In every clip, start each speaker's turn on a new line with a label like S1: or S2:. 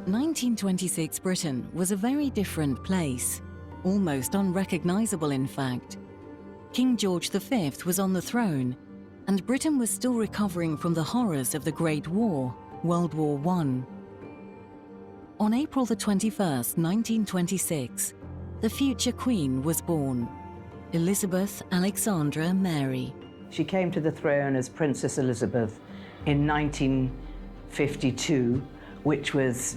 S1: 1926 Britain was a very different place, almost unrecognisable in fact. King George V was on the throne, and Britain was still recovering from the horrors of the Great War, World War I. On April the 21st, 1926, the future Queen was born, Elizabeth Alexandra Mary.
S2: She came to the throne as Princess Elizabeth in 1952, which was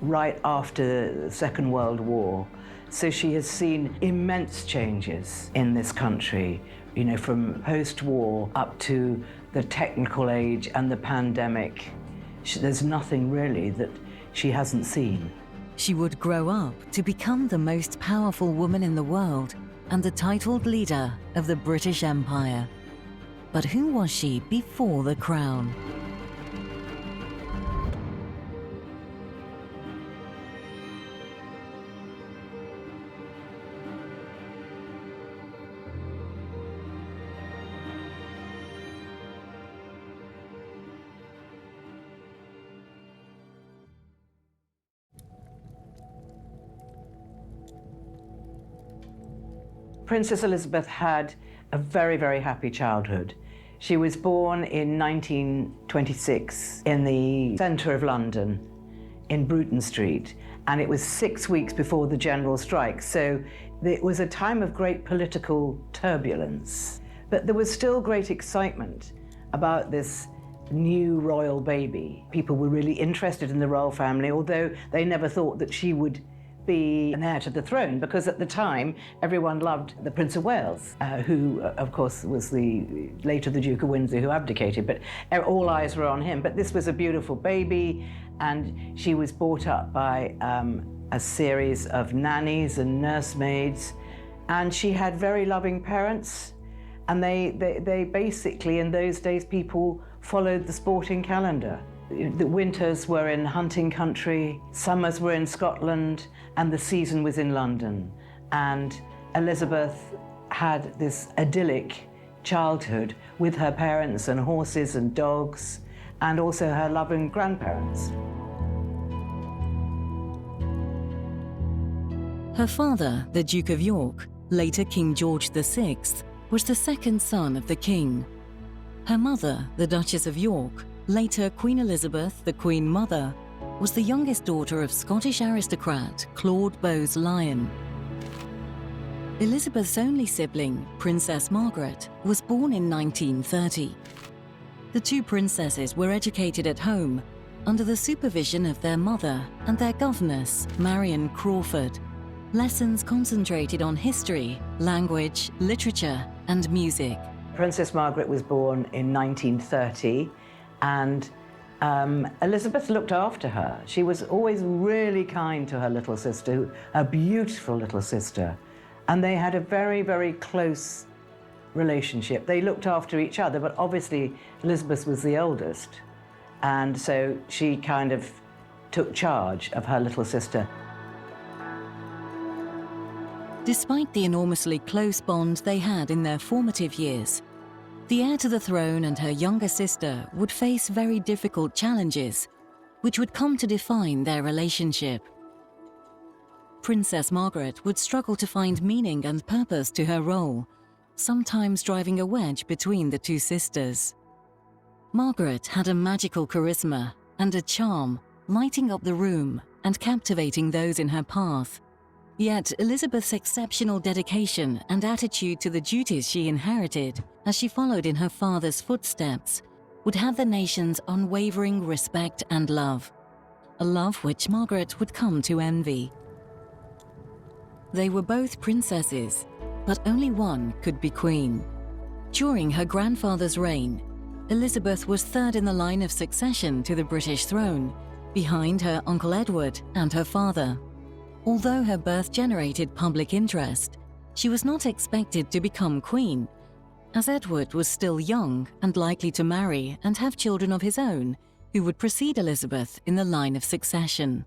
S2: right after the Second World War. So she has seen immense changes in this country, you know, from post-war up to the technical age and the pandemic. There's nothing really that she hasn't seen.
S1: She would grow up to become the most powerful woman in the world and the titled leader of the British Empire. But who was she before the crown?
S2: Princess Elizabeth had a very, very happy childhood. She was born in 1926 in the centre of London, in Bruton Street, and it was 6 weeks before the general strike, so it was a time of great political turbulence. But there was still great excitement about this new royal baby. People were really interested in the royal family, although they never thought that she would be an heir to the throne, because at the time everyone loved the Prince of Wales, who of course was later the Duke of Windsor, who abdicated, but all eyes were on him. But this was a beautiful baby, and she was brought up by a series of nannies and nursemaids, and she had very loving parents, and they basically, in those days, people followed the sporting calendar. The winters were in hunting country, summers were in Scotland, and the season was in London. And Elizabeth had this idyllic childhood with her parents and horses and dogs, and also her loving grandparents.
S1: Her father, the Duke of York, later King George VI, was the second son of the king. Her mother, the Duchess of York, later Queen Elizabeth, the Queen Mother, was the youngest daughter of Scottish aristocrat Claude Bowes-Lyon. Elizabeth's only sibling, Princess Margaret, was born in 1930. The two princesses were educated at home under the supervision of their mother and their governess, Marion Crawford. Lessons concentrated on history, language, literature, and music.
S2: Princess Margaret was born in 1930, and Elizabeth looked after her. She was always really kind to her little sister, a beautiful little sister, and they had a very, very close relationship. They looked after each other, but obviously Elizabeth was the oldest, and so she kind of took charge of her little sister.
S1: Despite the enormously close bond they had in their formative years, the heir to the throne and her younger sister would face very difficult challenges, which would come to define their relationship. Princess Margaret would struggle to find meaning and purpose to her role, sometimes driving a wedge between the two sisters. Margaret had a magical charisma and a charm, lighting up the room and captivating those in her path. Yet Elizabeth's exceptional dedication and attitude to the duties she inherited as she followed in her father's footsteps would have the nation's unwavering respect and love, a love which Margaret would come to envy. They were both princesses, but only one could be queen. During her grandfather's reign, Elizabeth was third in the line of succession to the British throne, behind her Uncle Edward and her father. Although her birth generated public interest, she was not expected to become queen, as Edward was still young and likely to marry and have children of his own, who would precede Elizabeth in the line of succession.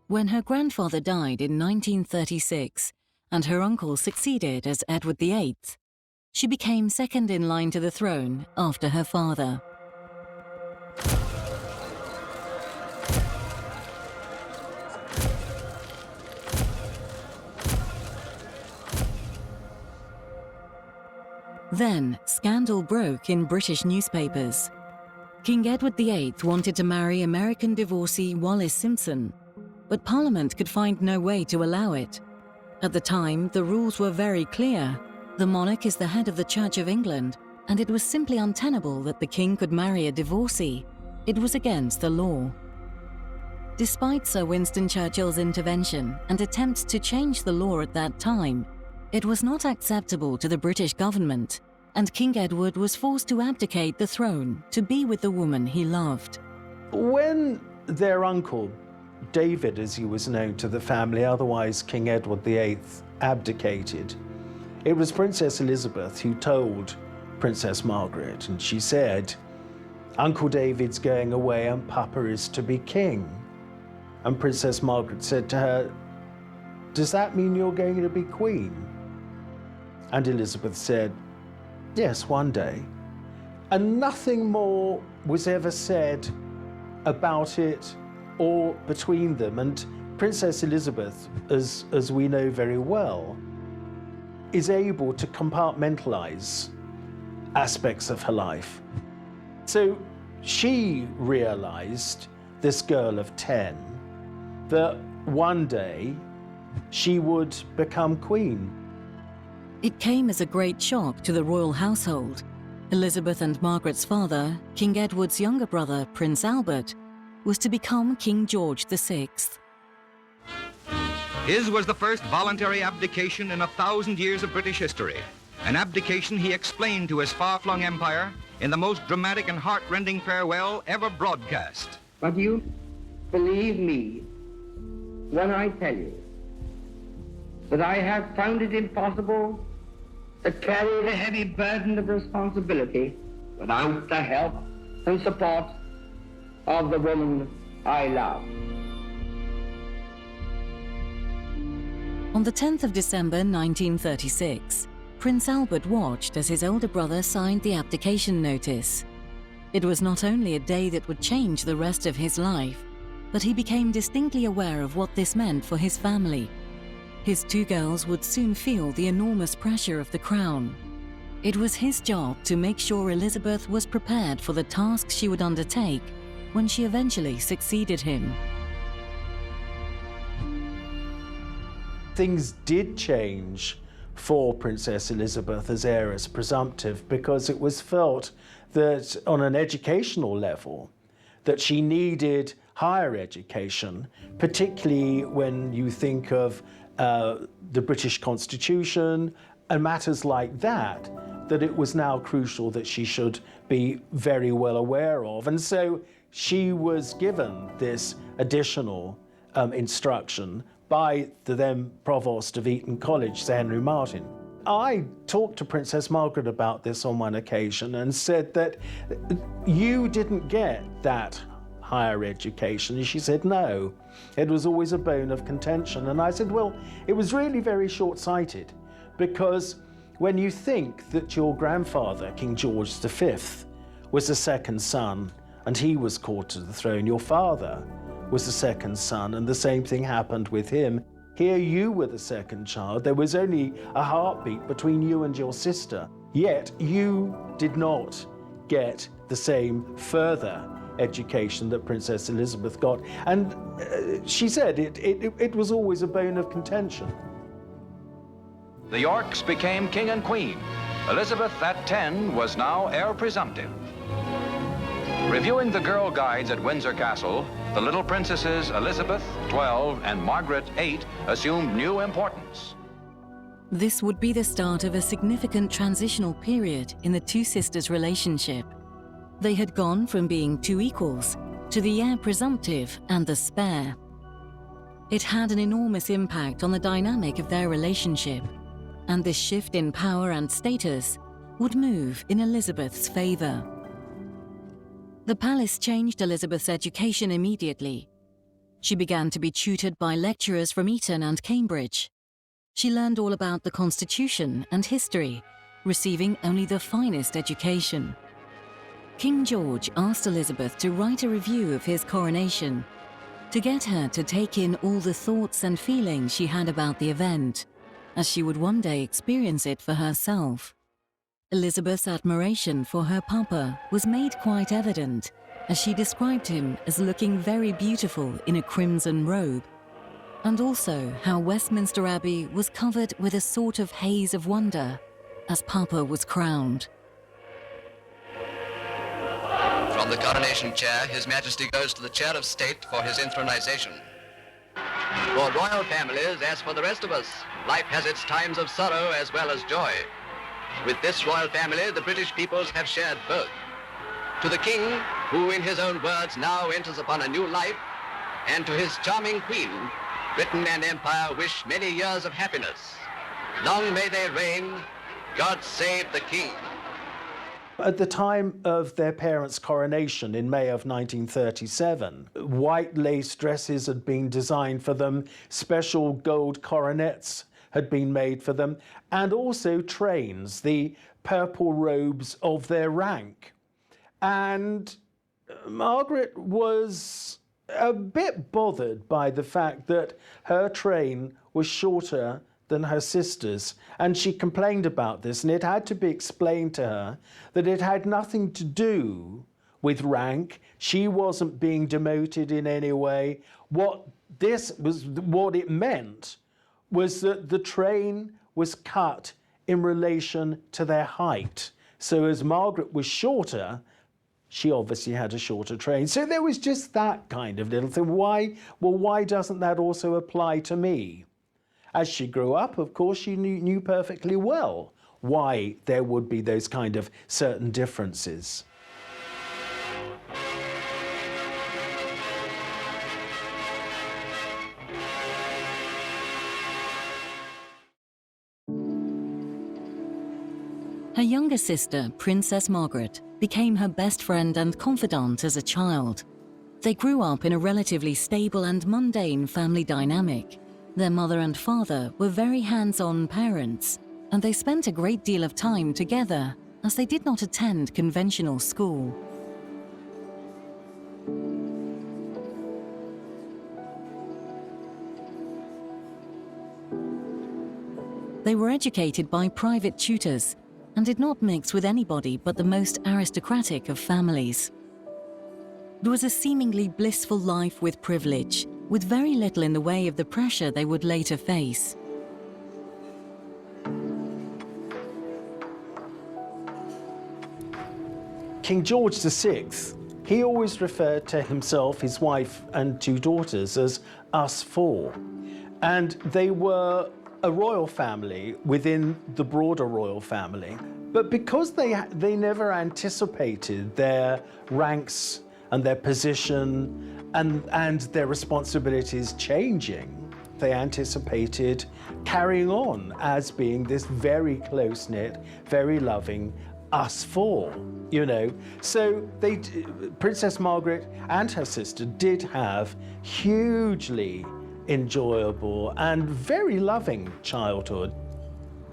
S1: When her grandfather died in 1936 and her uncle succeeded as Edward VIII, she became second in line to the throne after her father. Then, scandal broke in British newspapers. King Edward VIII wanted to marry American divorcee Wallis Simpson, but Parliament could find no way to allow it. At the time, the rules were very clear. The monarch is the head of the Church of England, and it was simply untenable that the king could marry a divorcee. It was against the law. Despite Sir Winston Churchill's intervention and attempts to change the law at that time, it was not acceptable to the British government, and King Edward was forced to abdicate the throne to be with the woman he loved.
S3: When their uncle, David as he was known to the family, otherwise King Edward VIII, abdicated, it was Princess Elizabeth who told Princess Margaret, and she said, "Uncle David's going away and Papa is to be king." And Princess Margaret said to her, "Does that mean you're going to be queen?" And Elizabeth said, "Yes, one day." And nothing more was ever said about it or between them. And Princess Elizabeth, as we know very well, is able to compartmentalize aspects of her life. So she realized, this girl of 10, that one day she would become queen.
S1: It came as a great shock to the royal household. Elizabeth and Margaret's father, King Edward's younger brother, Prince Albert, was to become King George VI.
S4: His was the first voluntary abdication in 1,000 years of British history. An abdication he explained to his far-flung empire in the most dramatic and heart-rending farewell ever broadcast.
S5: But you believe me when I tell you that I have found it impossible to carry the heavy burden of responsibility without the help and support of the woman I love.
S1: On the 10th of December 1936, Prince Albert watched as his older brother signed the abdication notice. It was not only a day that would change the rest of his life, but he became distinctly aware of what this meant for his family. His two girls would soon feel the enormous pressure of the crown. It was his job to make sure Elizabeth was prepared for the tasks she would undertake when she eventually succeeded him.
S3: Things did change for Princess Elizabeth as heiress presumptive, because it was felt that on an educational level that she needed higher education, particularly when you think of the British Constitution and matters like that, that it was now crucial that she should be very well aware of. And so she was given this additional instruction by the then Provost of Eton College, Sir Henry Martin. I talked to Princess Margaret about this on one occasion and said that you didn't get that higher education. And she said, no, it was always a bone of contention. And I said, well, it was really very short-sighted, because when you think that your grandfather, King George V, was the second son and he was called to the throne, your father was the second son and the same thing happened with him. Here you were the second child. There was only a heartbeat between you and your sister, yet you did not get the same further education that Princess Elizabeth got. And she said it was always a bone of contention.
S6: The Yorks became king and queen. Elizabeth, at 10, was now heir presumptive. Reviewing the girl guides at Windsor Castle, the little princesses Elizabeth, 12, and Margaret, 8, assumed new importance.
S1: This would be the start of a significant transitional period in the two sisters' relationship. They had gone from being two equals to the heir presumptive and the spare. It had an enormous impact on the dynamic of their relationship, and this shift in power and status would move in Elizabeth's favor. The palace changed Elizabeth's education immediately. She began to be tutored by lecturers from Eton and Cambridge. She learned all about the Constitution and history, receiving only the finest education. King George asked Elizabeth to write a review of his coronation, to get her to take in all the thoughts and feelings she had about the event, as she would one day experience it for herself. Elizabeth's admiration for her papa was made quite evident, as she described him as looking very beautiful in a crimson robe, and also how Westminster Abbey was covered with a sort of haze of wonder as Papa was crowned.
S7: From the coronation chair, His Majesty goes to the chair of state for his inthronization. For royal families, as for the rest of us, life has its times of sorrow as well as joy. With this royal family, the British peoples have shared both. To the King, who in his own words now enters upon a new life, and to his charming Queen, Britain and Empire wish many years of happiness. Long may they reign. God save the King.
S3: At the time of their parents' coronation in May of 1937, white lace dresses had been designed for them, special gold coronets had been made for them, and also trains, the purple robes of their rank. And Margaret was a bit bothered by the fact that her train was shorter than her sister's, and she complained about this, and it had to be explained to her that it had nothing to do with rank. She wasn't being demoted in any way. What it meant was that the train was cut in relation to their height. So as Margaret was shorter, she obviously had a shorter train. So there was just that kind of little thing. Why doesn't that also apply to me? As she grew up, of course, she knew perfectly well why there would be those kind of certain differences.
S1: Her younger sister, Princess Margaret, became her best friend and confidant as a child. They grew up in a relatively stable and mundane family dynamic. Their mother and father were very hands-on parents, and they spent a great deal of time together, as they did not attend conventional school. They were educated by private tutors and did not mix with anybody but the most aristocratic of families. It was a seemingly blissful life with privilege, with very little in the way of the pressure they would later face.
S3: King George VI, he always referred to himself, his wife and two daughters as us four. And they were a royal family within the broader royal family. But because they never anticipated their ranks and their position and their responsibilities changing, they anticipated carrying on as being this very close-knit, very loving us four, you know. So Princess Margaret and her sister did have hugely enjoyable and very loving childhood.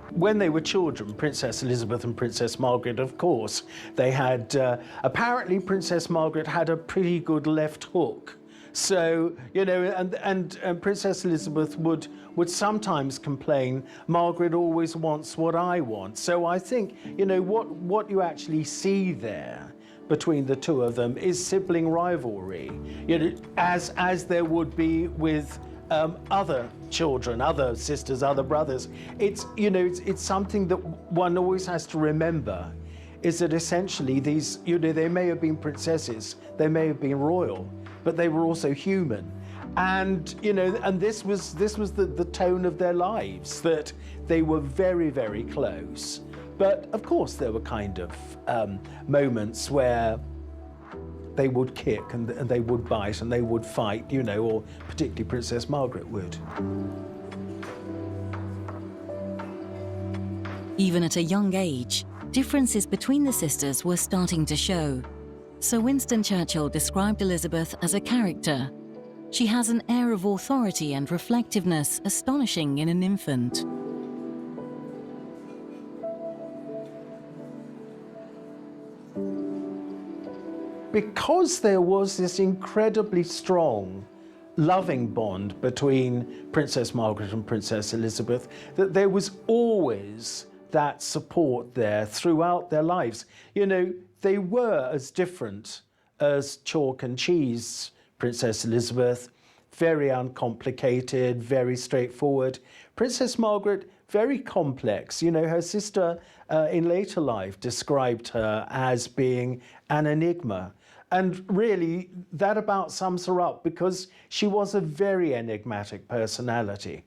S3: When they were children, Princess Elizabeth and Princess Margaret, of course, they had, apparently Princess Margaret had a pretty good left hook. So, you know, and Princess Elizabeth would sometimes complain, Margaret always wants what I want. So I think, you know, what you actually see there between the two of them is sibling rivalry, you know, as there would be with other children, other sisters, other brothers. It's, you know, it's something that one always has to remember, is that essentially these, you know, they may have been princesses, they may have been royal, but they were also human. And, you know, and this was the tone of their lives, that they were very, very close. But of course there were kind of moments where they would kick and they would bite and they would fight, you know, or particularly Princess Margaret would.
S1: Even at a young age, differences between the sisters were starting to show. Sir Winston Churchill described Elizabeth as a character. She has an air of authority and reflectiveness astonishing in an infant.
S3: Because there was this incredibly strong, loving bond between Princess Margaret and Princess Elizabeth, that there was always that support there throughout their lives. You know, they were as different as chalk and cheese, Princess Elizabeth, very uncomplicated, very straightforward. Princess Margaret, very complex. You know, her sister in later life described her as being an enigma. And really, that about sums her up, because she was a very enigmatic personality.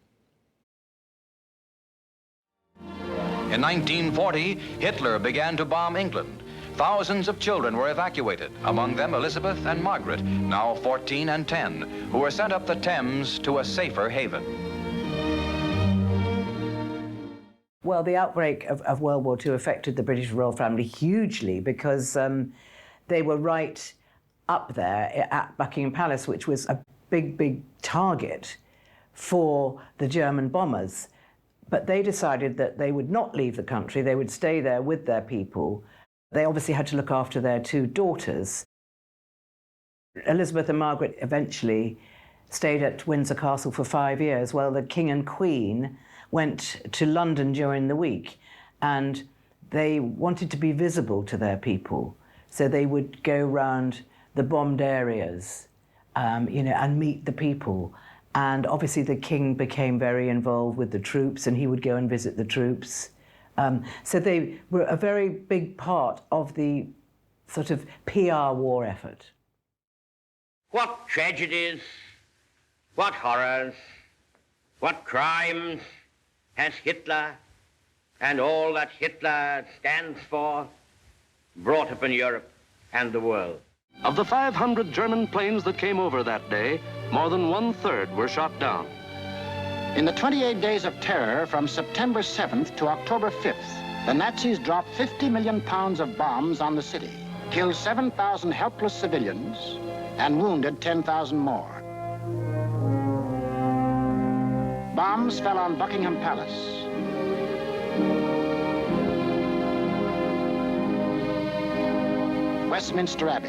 S6: In 1940, Hitler began to bomb England. Thousands of children were evacuated, among them Elizabeth and Margaret, now 14 and 10, who were sent up the Thames to a safer haven.
S2: Well, the outbreak of World War II affected the British royal family hugely, because they were right up there at Buckingham Palace, which was a big, big target for the German bombers. But they decided that they would not leave the country, they would stay there with their people. They obviously had to look after their two daughters. Elizabeth and Margaret eventually stayed at Windsor Castle for 5 years, while the King and Queen went to London during the week, and they wanted to be visible to their people. So they would go round the bombed areas, you know, and meet the people. And obviously the King became very involved with the troops, and he would go and visit the troops. So they were a very big part of the sort of PR war effort.
S5: What tragedies, what horrors, what crimes has Hitler and all that Hitler stands for brought upon Europe and the world?
S8: Of the 500 German planes that came over that day, more than 1/3 were shot down.
S9: In the 28 days of terror from September 7th to October 5th, the Nazis dropped 50 million pounds of bombs on the city, killed 7,000 helpless civilians, and wounded 10,000 more. Bombs fell on Buckingham Palace, Westminster Abbey,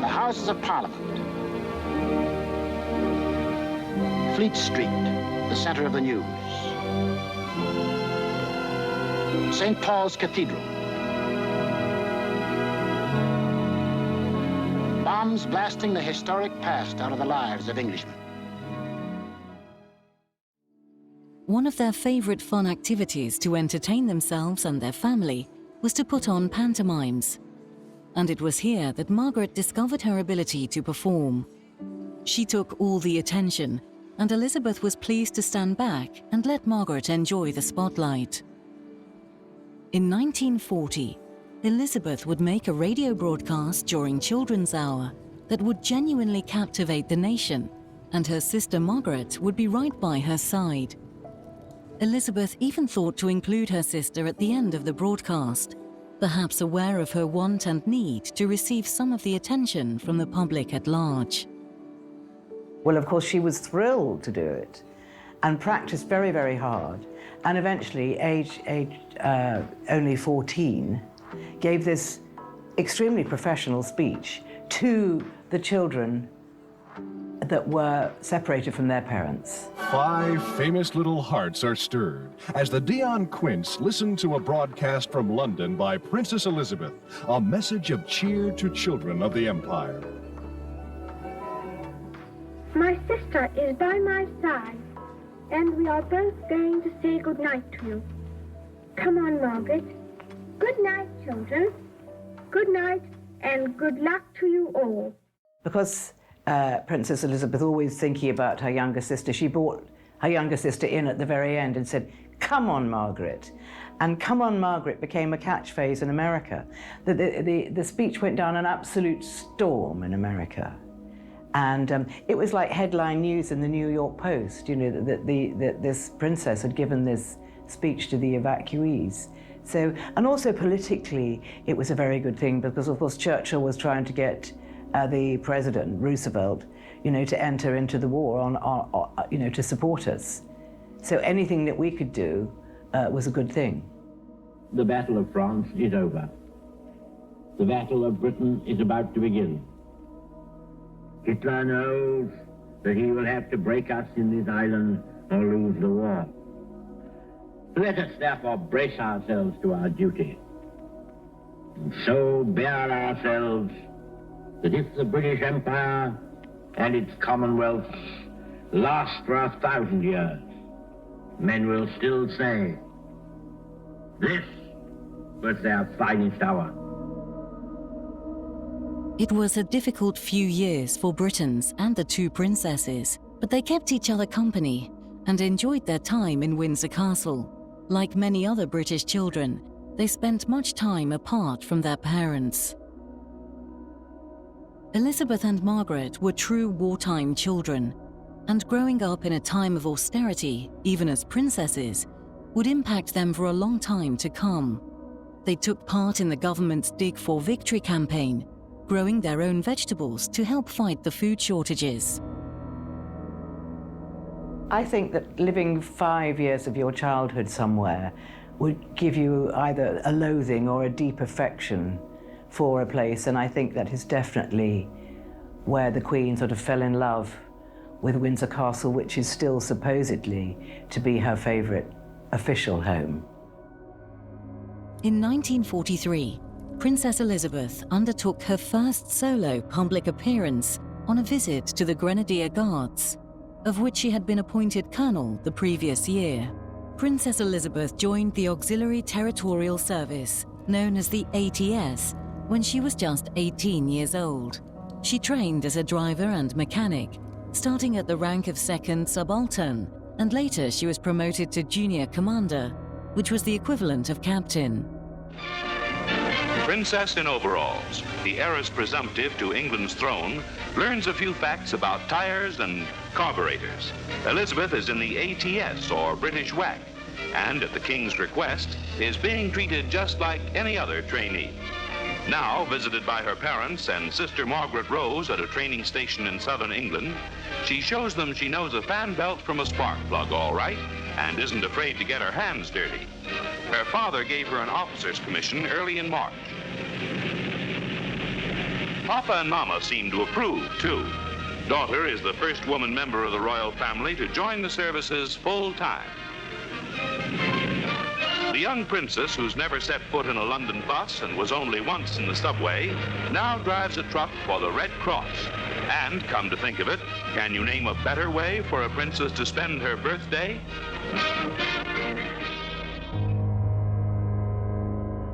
S9: the Houses of Parliament, Fleet Street, the center of the news, St. Paul's Cathedral. Bombs blasting the historic past out of the lives of Englishmen.
S1: One of their favourite fun activities to entertain themselves and their family was to put on pantomimes. And it was here that Margaret discovered her ability to perform. She took all the attention, and Elizabeth was pleased to stand back and let Margaret enjoy the spotlight. In 1940, Elizabeth would make a radio broadcast during Children's Hour that would genuinely captivate the nation, and her sister Margaret would be right by her side. Elizabeth even thought to include her sister at the end of the broadcast, perhaps aware of her want and need to receive some of the attention from the public at large.
S2: Well, of course, she was thrilled to do it and practiced very, very hard. And eventually, only 14, gave this extremely professional speech to the children that were separated from their parents.
S10: 5 famous little hearts are stirred as the Dion Quince listened to a broadcast from London by Princess Elizabeth, a message of cheer to children of the Empire.
S11: My sister is by my side, and we are both going to say good night to you. Come on, Margaret. Good night, children. Good night, and good luck to you all.
S2: Because Princess Elizabeth, always thinking about her younger sister, she brought her younger sister in at the very end and said, "Come on, Margaret." And "Come on, Margaret" became a catchphrase in America. The speech went down an absolute storm in America. And it was like headline news in the New York Post, you know, that this princess had given this speech to the evacuees. So, and also politically, it was a very good thing because, of course, Churchill was trying to get the president, Roosevelt, you know, to enter into the war you know, to support us. So anything that we could do was a good thing.
S5: The Battle of France is over. The Battle of Britain is about to begin. Hitler knows that he will have to break us in this island or lose the war. Let us therefore brace ourselves to our duty, and so bear ourselves that if the British Empire and its Commonwealth last for 1,000 years, men will still say, this was their finest hour.
S1: It was a difficult few years for Britons and the two princesses, but they kept each other company and enjoyed their time in Windsor Castle. Like many other British children, they spent much time apart from their parents. Elizabeth and Margaret were true wartime children, and growing up in a time of austerity, even as princesses, would impact them for a long time to come. They took part in the government's Dig for Victory campaign, growing their own vegetables to help fight the food shortages.
S2: I think that living 5 years of your childhood somewhere would give you either a loathing or a deep affection for a place, and I think that is definitely where the Queen sort of fell in love with Windsor Castle, which is still supposedly to be her favourite official home.
S1: In 1943, Princess Elizabeth undertook her first solo public appearance on a visit to the Grenadier Guards, of which she had been appointed colonel the previous year. Princess Elizabeth joined the Auxiliary Territorial Service, known as the ATS, when she was just 18 years old. She trained as a driver and mechanic, starting at the rank of second subaltern, and later she was promoted to junior commander, which was the equivalent of captain.
S12: Princess in overalls, the heiress presumptive to England's throne, learns a few facts about tires and carburetors. Elizabeth is in the ATS, or British WAC, and at the King's request, is being treated just like any other trainee. Now, visited by her parents and sister Margaret Rose at a training station in southern England, she shows them she knows a fan belt from a spark plug all right, and isn't afraid to get her hands dirty. Her father gave her an officer's commission early in March. Papa and Mama seem to approve, too. Daughter is the first woman member of the royal family to join the services full time. The young princess, who's never set foot in a London bus and was only once in the subway, now drives a truck for the Red Cross. And, come to think of it, can you name a better way for a princess to spend her birthday?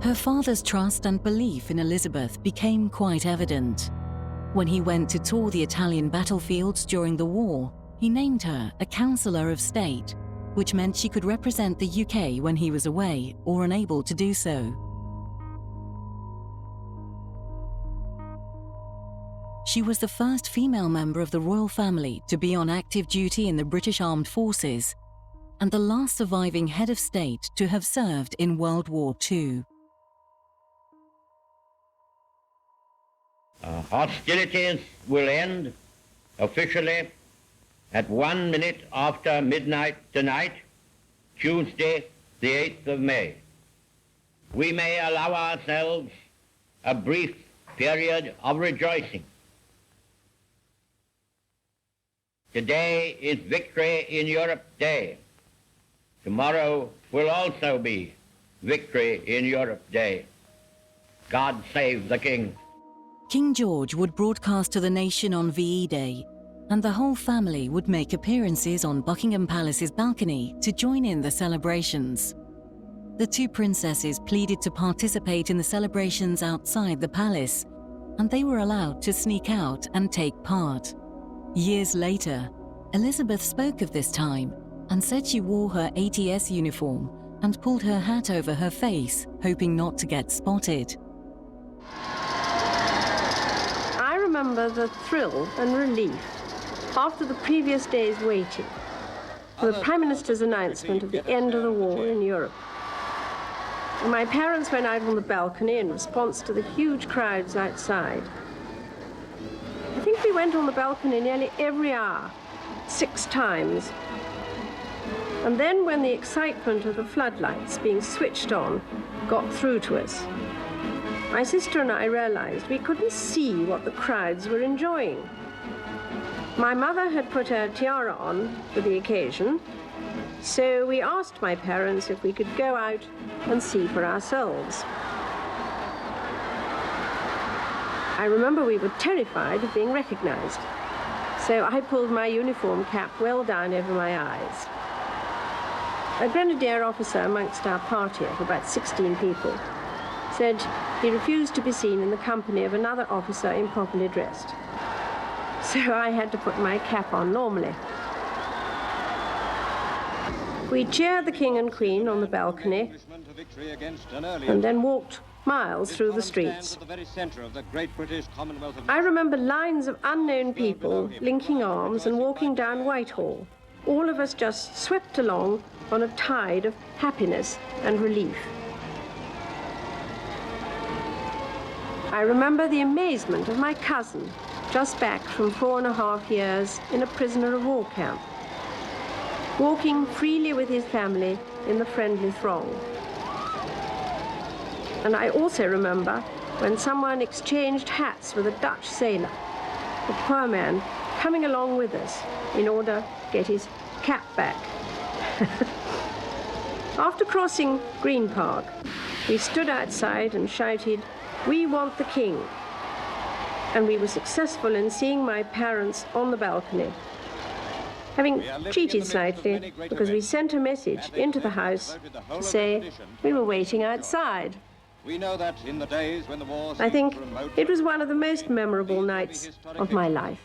S1: Her father's trust and belief in Elizabeth became quite evident. When he went to tour the Italian battlefields during the war, he named her a Councillor of State, which meant she could represent the UK when he was away or unable to do so. She was the first female member of the royal family to be on active duty in the British Armed Forces, and the last surviving head of state to have served in World War II.
S5: Hostilities will end officially at 1 minute after midnight tonight, Tuesday, the 8th of May. We may allow ourselves a brief period of rejoicing. Today is Victory in Europe Day. Tomorrow will also be Victory in Europe Day. God save the King.
S1: King George would broadcast to the nation on VE Day, and the whole family would make appearances on Buckingham Palace's balcony to join in the celebrations. The two princesses pleaded to participate in the celebrations outside the palace, and they were allowed to sneak out and take part. Years later, Elizabeth spoke of this time and said she wore her ATS uniform and pulled her hat over her face, hoping not to get spotted.
S13: I remember the thrill and relief after the previous day's waiting for the Prime Minister's announcement of the end of the war in Europe. And my parents went out on the balcony in response to the huge crowds outside. I think we went on the balcony nearly every hour, 6 times. And then when the excitement of the floodlights being switched on got through to us, my sister and I realized we couldn't see what the crowds were enjoying. My mother had put her tiara on for the occasion, So we asked my parents if we could go out and see for ourselves. I remember we were terrified of being recognized, so I pulled my uniform cap well down over my eyes. A grenadier officer amongst our party of about 16 people said he refused to be seen in the company of another officer improperly dressed. So I had to put my cap on normally. We cheered the King and Queen on the balcony and then walked miles through the streets. I remember lines of unknown people linking arms and walking down Whitehall, all of us just swept along on a tide of happiness and relief. I remember the amazement of my cousin, just back from 4.5 years in a prisoner of war camp, walking freely with his family in the friendly throng. And I also remember when someone exchanged hats with a Dutch sailor, the poor man coming along with us in order to get his cap back. After crossing Green Park, we stood outside and shouted, "We want the King." And we were successful in seeing my parents on the balcony, having cheated slightly because we sent a message into the house to say we were waiting outside.
S14: We know that in the days when the war
S13: I think it was one of the most memorable nights of my life.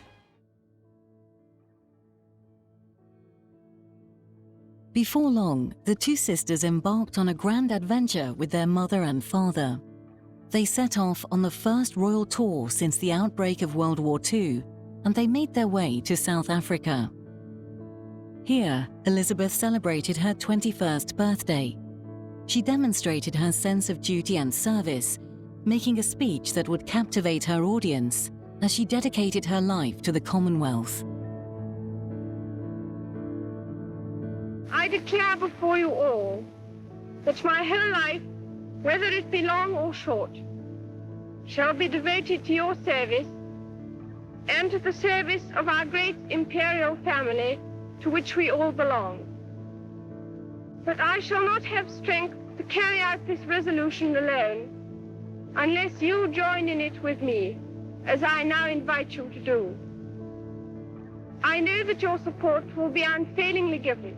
S1: Before long, the two sisters embarked on a grand adventure with their mother and father. They set off on the first royal tour since the outbreak of World War II, and they made their way to South Africa. Here, Elizabeth celebrated her 21st birthday. She demonstrated her sense of duty and service, making a speech that would captivate her audience as she dedicated her life to the Commonwealth.
S11: I declare before you all that my whole life, whether it be long or short, shall be devoted to your service and to the service of our great imperial family to which we all belong. But I shall not have strength to carry out this resolution alone unless you join in it with me, as I now invite you to do. I know that your support will be unfailingly given.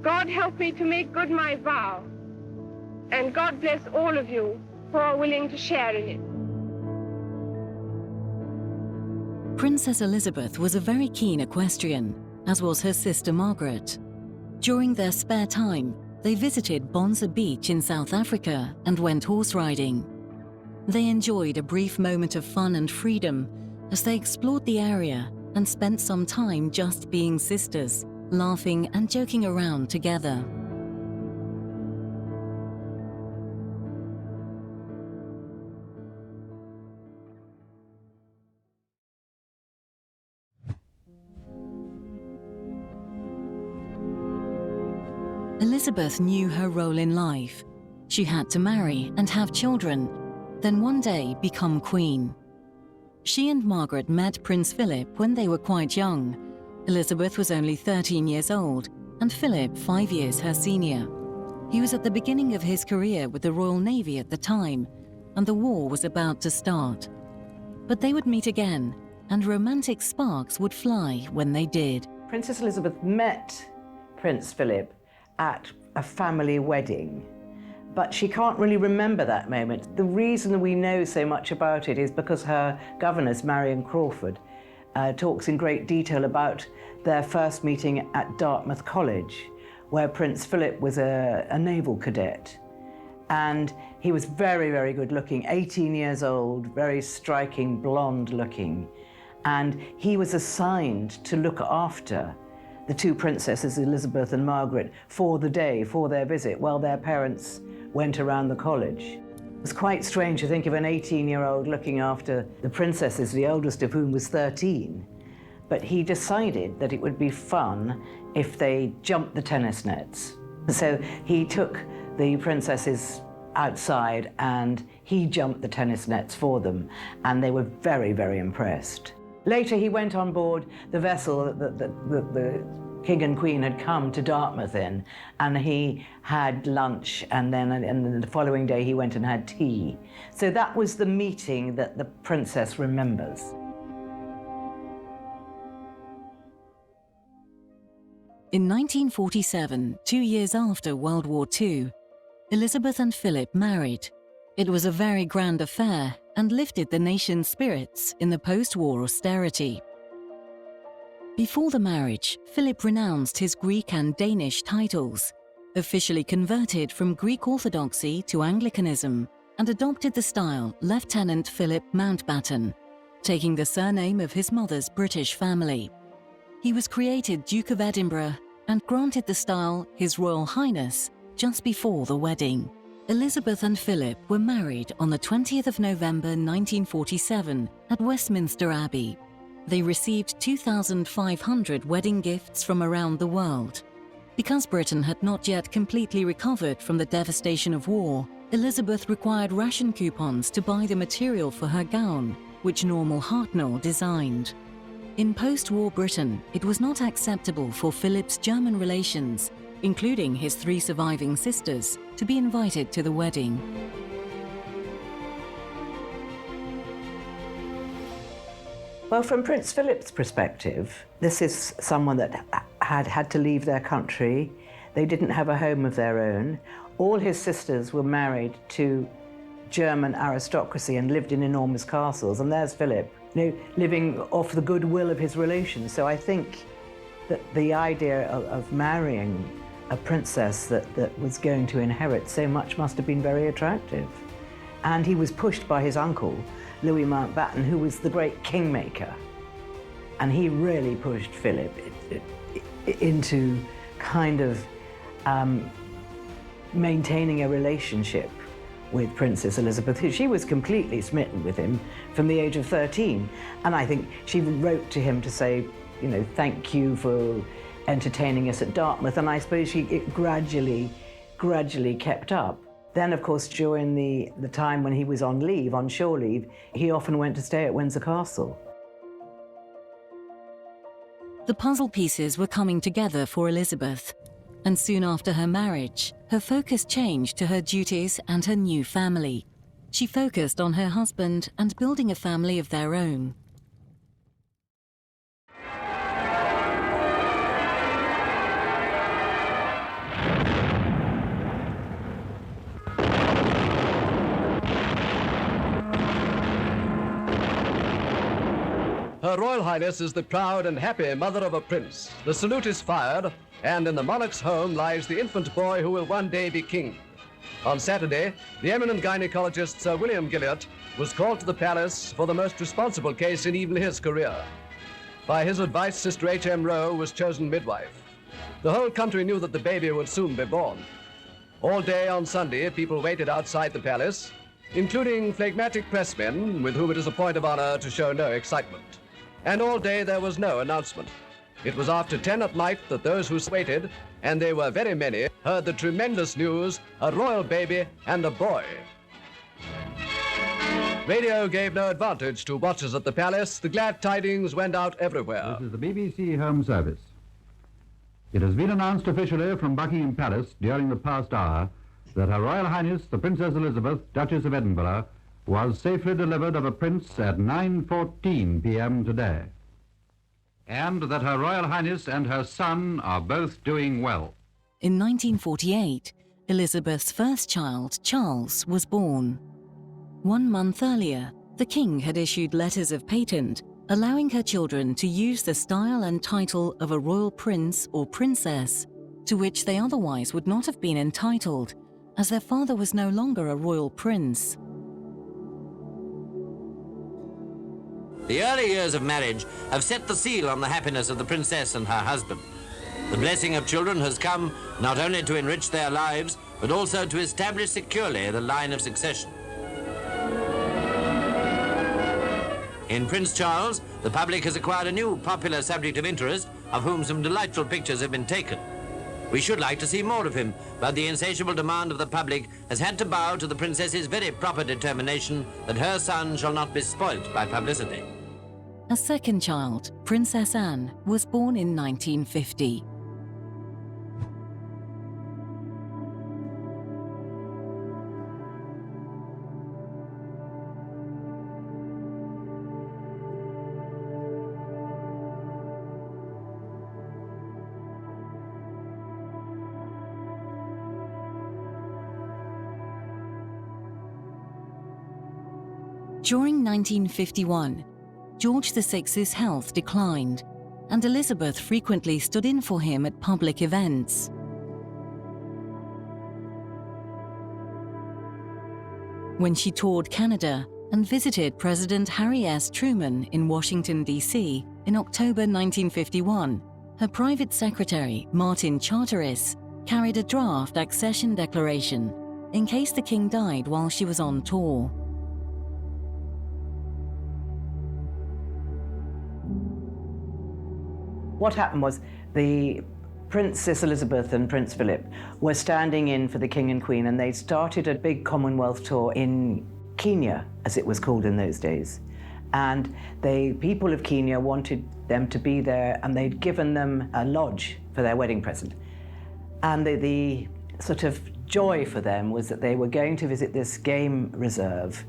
S11: God help me to make good my vow, and God bless all of you who are willing to share in it.
S1: Princess Elizabeth was a very keen equestrian, as was her sister Margaret. During their spare time, they visited Bonza Beach in South Africa and went horse riding. They enjoyed a brief moment of fun and freedom as they explored the area and spent some time just being sisters, laughing and joking around together. Elizabeth knew her role in life. She had to marry and have children, then one day become queen. She and Margaret met Prince Philip when they were quite young. Elizabeth was only 13 years old, and Philip 5 years her senior. He was at the beginning of his career with the Royal Navy at the time, and the war was about to start. But they would meet again, and romantic sparks would fly when they did.
S2: Princess Elizabeth met Prince Philip at a family wedding, but she can't really remember that moment. The reason we know so much about it is because her governess, Marion Crawford, talks in great detail about their first meeting at Dartmouth College, where Prince Philip was a naval cadet. And he was very, very good looking, 18 years old, very striking, blonde looking. And he was assigned to look after the two princesses, Elizabeth and Margaret, for the day, for their visit, while their parents went around the college. It was quite strange to think of an 18-year-old looking after the princesses, the oldest of whom was 13. But he decided that it would be fun if they jumped the tennis nets. So he took the princesses outside and he jumped the tennis nets for them, and they were very, very impressed. Later, he went on board the vessel that the King and Queen had come to Dartmouth in, and he had lunch, and then the following day he went and had tea. So that was the meeting that the princess remembers.
S1: In 1947, 2 years after World War II, Elizabeth and Philip married. It was a very grand affair and lifted the nation's spirits in the post-war austerity. Before the marriage, Philip renounced his Greek and Danish titles, officially converted from Greek Orthodoxy to Anglicanism, and adopted the style Lieutenant Philip Mountbatten, taking the surname of his mother's British family. He was created Duke of Edinburgh and granted the style His Royal Highness just before the wedding. Elizabeth and Philip were married on the 20th of November 1947 at Westminster Abbey. They received 2,500 wedding gifts from around the world. Because Britain had not yet completely recovered from the devastation of war, Elizabeth required ration coupons to buy the material for her gown, which Normal Hartnell designed. In post-war Britain, it was not acceptable for Philip's German relations, including his 3 surviving sisters, to be invited to the wedding.
S2: Well, from Prince Philip's perspective, this is someone that had to leave their country. They didn't have a home of their own. All his sisters were married to German aristocracy and lived in enormous castles. And there's Philip, living off the goodwill of his relations. So I think that the idea of marrying a princess that was going to inherit so much must have been very attractive. And he was pushed by his uncle, Louis Mountbatten, who was the great kingmaker. And he really pushed Philip into kind of maintaining a relationship with Princess Elizabeth, who she was completely smitten with him from the age of 13. And I think she wrote to him to say, thank you for entertaining us at Dartmouth. And I suppose it gradually kept up. Then, of course, during the time when he was on leave, on shore leave, he often went to stay at Windsor Castle.
S1: The puzzle pieces were coming together for Elizabeth, and soon after her marriage, her focus changed to her duties and her new family. She focused on her husband and building a family of their own.
S15: Her Royal Highness is the proud and happy mother of a prince. The salute is fired, and in the monarch's home lies the infant boy who will one day be king. On Saturday, the eminent gynecologist Sir William Gilliot was called to the palace for the most responsible case in even his career. By his advice, Sister H.M. Rowe was chosen midwife. The whole country knew that the baby would soon be born. All day on Sunday, people waited outside the palace, including phlegmatic pressmen with whom it is a point of honor to show no excitement. And all day there was no announcement. It was after 10 at night that those who waited, and they were very many, heard the tremendous news, a royal baby and a boy. Radio gave no advantage to watchers at the palace. The glad tidings went out everywhere.
S16: This is the BBC Home Service. It has been announced officially from Buckingham Palace during the past hour that Her Royal Highness, the Princess Elizabeth, Duchess of Edinburgh, was safely delivered of a prince at 9:14 p.m. today. And that Her Royal Highness and her son are both doing well.
S1: In 1948, Elizabeth's first child, Charles, was born. 1 month earlier, the King had issued letters of patent allowing her children to use the style and title of a royal prince or princess, to which they otherwise would not have been entitled, as their father was no longer a royal prince.
S17: The early years of marriage have set the seal on the happiness of the princess and her husband. The blessing of children has come not only to enrich their lives, but also to establish securely the line of succession. In Prince Charles, the public has acquired a new popular subject of interest, of whom some delightful pictures have been taken. We should like to see more of him, but the insatiable demand of the public has had to bow to the princess's very proper determination that her son shall not be spoilt by publicity.
S1: A second child, Princess Anne, was born in 1950. During 1951, George VI's health declined, and Elizabeth frequently stood in for him at public events. When she toured Canada and visited President Harry S. Truman in Washington, D.C. in October 1951, her private secretary, Martin Charteris, carried a draft accession declaration in case the king died while she was on tour.
S2: What happened was the Princess Elizabeth and Prince Philip were standing in for the King and Queen, and they started a big Commonwealth tour in Kenya, as it was called in those days. And the people of Kenya wanted them to be there, and they'd given them a lodge for their wedding present. And the sort of joy for them was that they were going to visit this game reserve,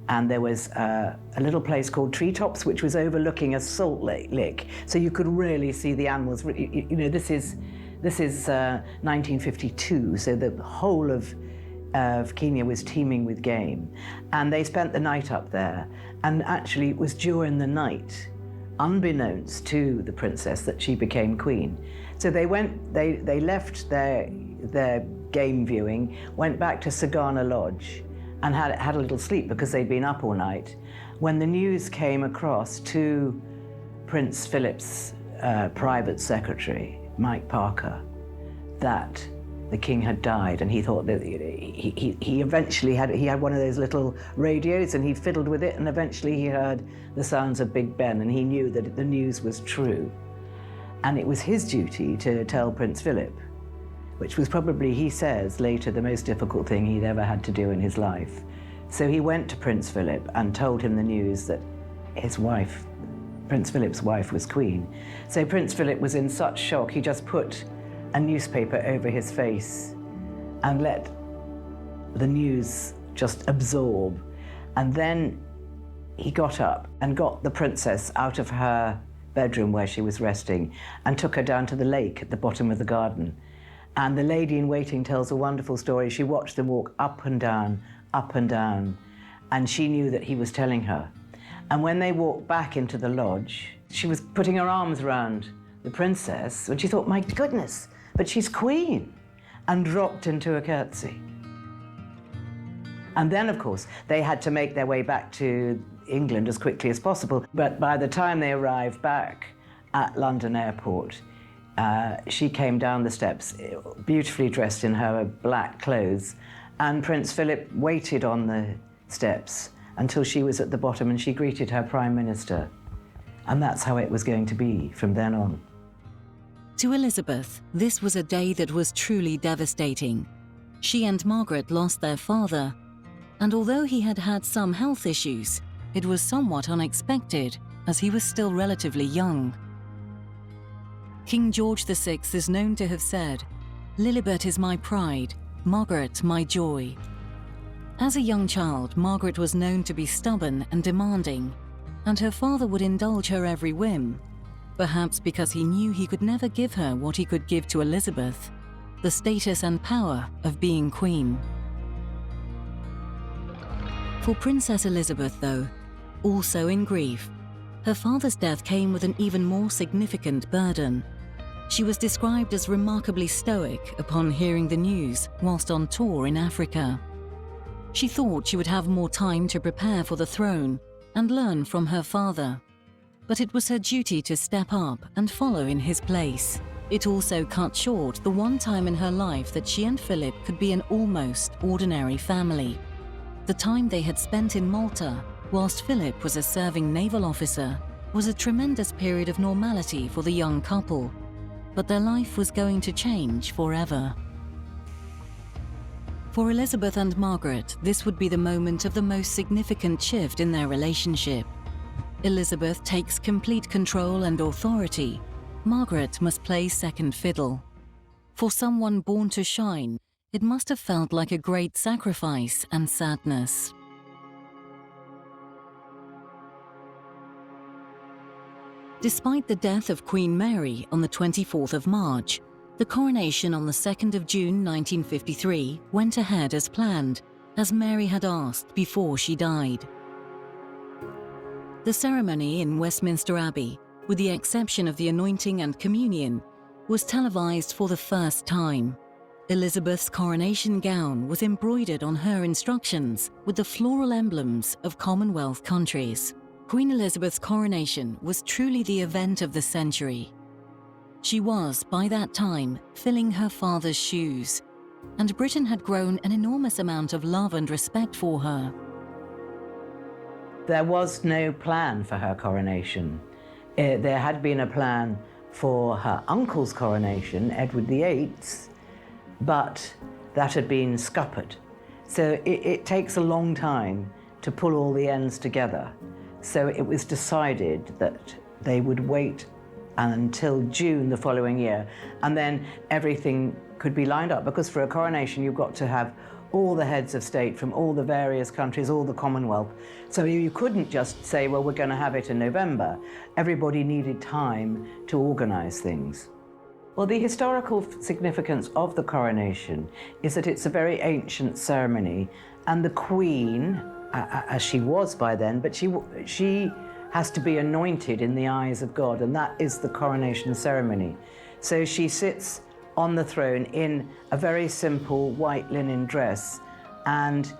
S2: and there was a little place called Treetops, which was overlooking a salt lick, so you could really see the animals. You know, this is 1952, so the whole of Kenya was teeming with game, and they spent the night up there. And actually, it was during the night, unbeknownst to the princess, that she became queen. So they left their game viewing, went back to Sagana Lodge, and had a little sleep because they'd been up all night. When the news came across to Prince Philip's private secretary, Mike Parker, that the king had died, and he thought that he eventually had one of those little radios, and he fiddled with it, and eventually he heard the sounds of Big Ben, and he knew that the news was true. And it was his duty to tell Prince Philip, which was probably, he says later, the most difficult thing he'd ever had to do in his life. So he went to Prince Philip and told him the news that his wife, Prince Philip's wife, was queen. So Prince Philip was in such shock, he just put a newspaper over his face and let the news just absorb. And then he got up and got the princess out of her bedroom where she was resting and took her down to the lake at the bottom of the garden. And the lady in waiting tells a wonderful story. She watched them walk up and down, and she knew that he was telling her. And when they walked back into the lodge, she was putting her arms around the princess, and she thought, my goodness, but she's queen, and dropped into a curtsy. And then, of course, they had to make their way back to England as quickly as possible. But by the time they arrived back at London Airport, she came down the steps, beautifully dressed in her black clothes, and Prince Philip waited on the steps until she was at the bottom, and she greeted her Prime Minister. And that's how it was going to be from then on.
S1: To Elizabeth, this was a day that was truly devastating. She and Margaret lost their father, and although he had had some health issues, it was somewhat unexpected, as he was still relatively young. King George VI is known to have said, "Lilibet is my pride, Margaret my joy." As a young child, Margaret was known to be stubborn and demanding, and her father would indulge her every whim, perhaps because he knew he could never give her what he could give to Elizabeth, the status and power of being queen. For Princess Elizabeth, though, also in grief, her father's death came with an even more significant burden. She was described as remarkably stoic upon hearing the news whilst on tour in Africa. She thought she would have more time to prepare for the throne and learn from her father. But it was her duty to step up and follow in his place. It also cut short the one time in her life that she and Philip could be an almost ordinary family. The time they had spent in Malta, whilst Philip was a serving naval officer, was a tremendous period of normality for the young couple, but their life was going to change forever. For Elizabeth and Margaret, this would be the moment of the most significant shift in their relationship. Elizabeth takes complete control and authority. Margaret must play second fiddle. For someone born to shine, it must have felt like a great sacrifice and sadness. Despite the death of Queen Mary on the 24th of March, the coronation on the 2nd of June 1953 went ahead as planned, as Mary had asked before she died. The ceremony in Westminster Abbey, with the exception of the anointing and communion, was televised for the first time. Elizabeth's coronation gown was embroidered on her instructions with the floral emblems of Commonwealth countries. Queen Elizabeth's coronation was truly the event of the century. She was, by that time, filling her father's shoes, and Britain had grown an enormous amount of love and respect for her.
S2: There was no plan for her coronation. There had been a plan for her uncle's coronation, Edward VIII, but that had been scuppered. So it takes a long time to pull all the ends together. So it was decided that they would wait until June the following year, and then everything could be lined up, because for a coronation you've got to have all the heads of state from all the various countries, all the Commonwealth. So you couldn't just say, well, we're going to have it in November. Everybody needed time to organize things. Well, the historical significance of the coronation is that it's a very ancient ceremony, and the Queen, as she was by then, but she has to be anointed in the eyes of God, and that is the coronation ceremony. So she sits on the throne in a very simple white linen dress, and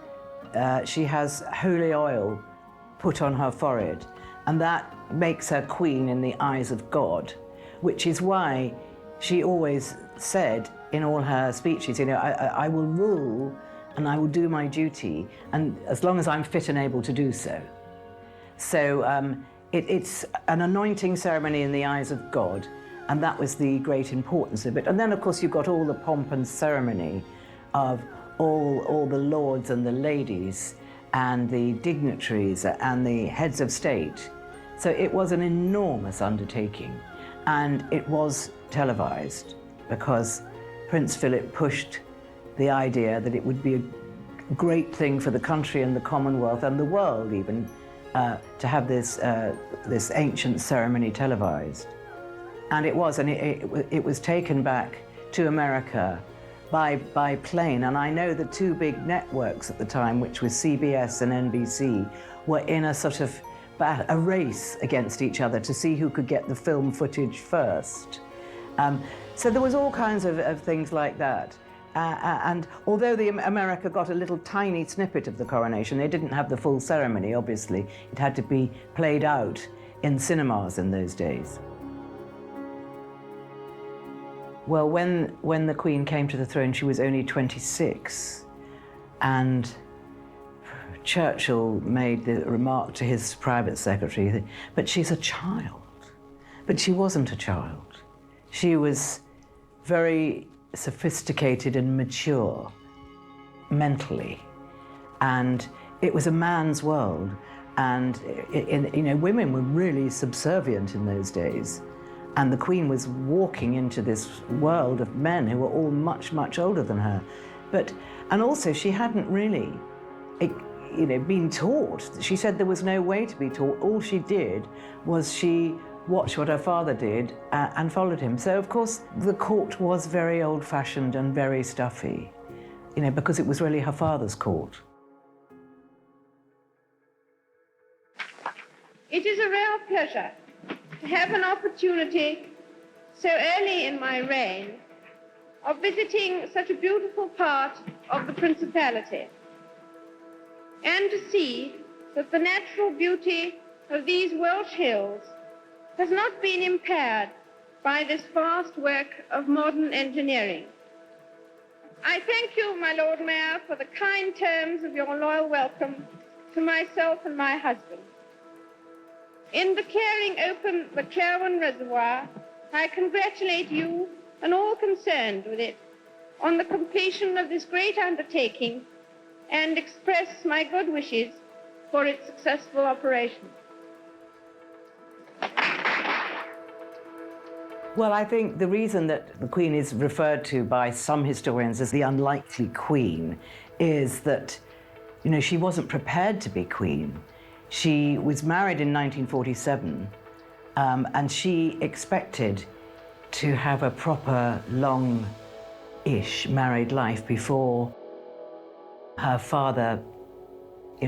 S2: she has holy oil put on her forehead, and that makes her queen in the eyes of God, which is why she always said in all her speeches, you know, I will rule and I will do my duty, and as long as I'm fit and able to do so. So it's an anointing ceremony in the eyes of God, and that was the great importance of it. And then, of course, you've got all the pomp and ceremony of all the lords and the ladies and the dignitaries and the heads of state. So it was an enormous undertaking, and it was televised because Prince Philip pushed the idea that it would be a great thing for the country and the Commonwealth and the world even to have this ancient ceremony televised. And it was, and it was taken back to America by plane. And I know the two big networks at the time, which was CBS and NBC, were in a sort of a race against each other to see who could get the film footage first. So there was all kinds of things like that. And although America got a little tiny snippet of the coronation, they didn't have the full ceremony, obviously. It had to be played out in cinemas in those days. Well, when the Queen came to the throne, she was only 26, and Churchill made the remark to his private secretary, but she's a child. But she wasn't a child. She was very sophisticated and mature mentally, and it was a man's world, and women were really subservient in those days. And the Queen was walking into this world of men who were all much, much older than her. And also she hadn't really, been taught. She said there was no way to be taught. All she did was she watched what her father did and followed him. So of course the court was very old-fashioned and very stuffy, because it was really her father's court.
S11: It is a real pleasure to have an opportunity so early in my reign of visiting such a beautiful part of the Principality, and to see that the natural beauty of these Welsh hills has not been impaired by this vast work of modern engineering. I thank you, my Lord Mayor, for the kind terms of your loyal welcome to myself and my husband. In declaring open the Clairvaux Reservoir, I congratulate you and all concerned with it on the completion of this great undertaking and express my good wishes for its successful operation.
S2: Well, I think the reason that the Queen is referred to by some historians as the unlikely Queen is that, she wasn't prepared to be Queen. She was married in 1947, and she expected to have a proper, long-ish married life before her father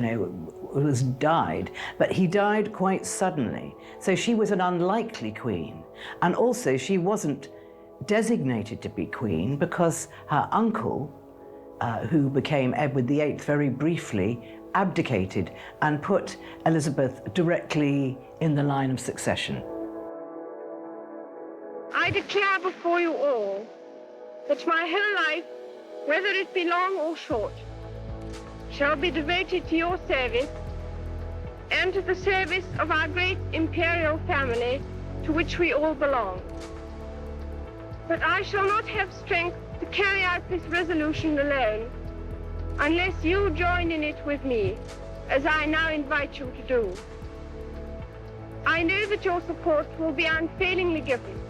S2: was died, but he died quite suddenly. So she was an unlikely queen. And also she wasn't designated to be queen because her uncle, who became Edward VIII very briefly, abdicated and put Elizabeth directly in the line of succession.
S11: I declare before you all that my whole life, whether it be long or short, shall be devoted to your service and to the service of our great imperial family to which we all belong. But I shall not have strength to carry out this resolution alone unless you join in it with me, as I now invite you to do. I know that your support will be unfailingly given.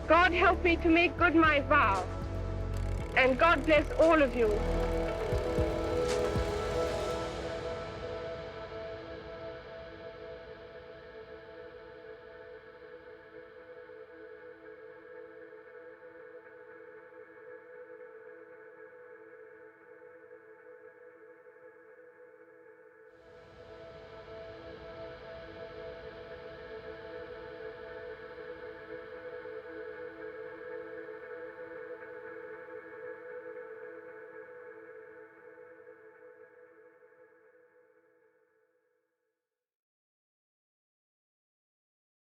S11: God help me to make good my vow, and God bless all of you.